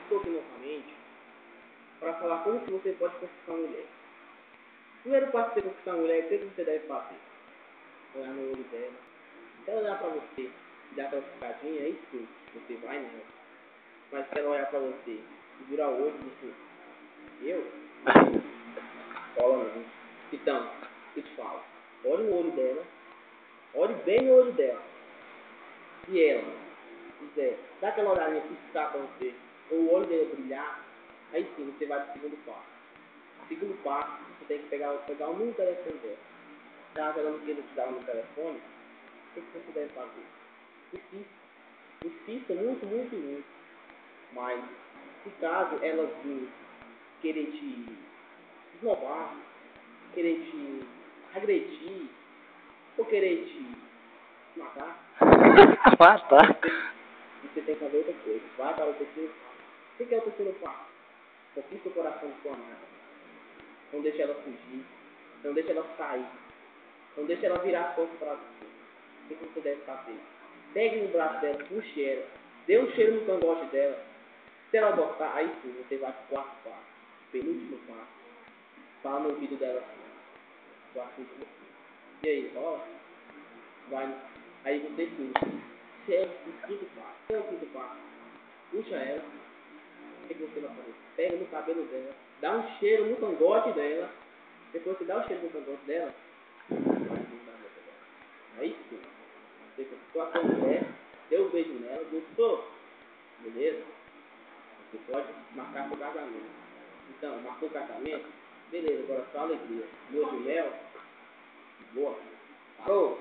estou aqui novamente para falar como que você pode conquistar uma mulher. Primeiro passo para você conquistar uma mulher, o que você deve fazer? Olhar no olho dela. Se ela olhar para você, dar aquela piscadinha, aí sim, você vai nela. Mas se ela olhar para você e virar o olho e dizer, eu? Cola não. Então, eu te falo, olhe no olho dela, olhe bem no olho dela. Se ela quiser dar aquela olhadinha piscar para você, ou o olho dela brilhar, aí sim você vai para o segundo passo. O segundo passo, você tem que pegar o número do telefone dela. Caso ela não queira te dar o número do telefone, o que você deve fazer? Insista muito, muito, muito. Mas, se caso ela vir querer te esnobar, querer te agredir, ou querer te matar, Matar? você tem que fazer outra coisa. Vai para o terceiro passo. O que é o terceiro passo? Conquista o coração de sua amada. Não deixe ela fugir. Não deixe ela sair. Não deixe ela virar as costas para você. O que você deve fazer? Pegue no braço dela, puxe ela. Dê um cheiro no cangote dela. Se ela gostar, aí sim, você vai para o quarto passo. Penúltimo passo. Fala no ouvido dela assim. Quarto passo. E aí, ó. Vai. Aí você puxa. Segue o quinto passo. Segue o quinto passo. Puxa ela. O que você vai fazer? Pega no cabelo dela. Dá um cheiro no cangote dela. Depois você dá o cheiro no cangote dela. Aí sim. Você conquistou a sua mulher. Deu um beijo nela. Gostou? Beleza? Você pode marcar seu casamento. Então, marcou o casamento? Beleza, agora só alegria. Lua de mel? Boa. Parou?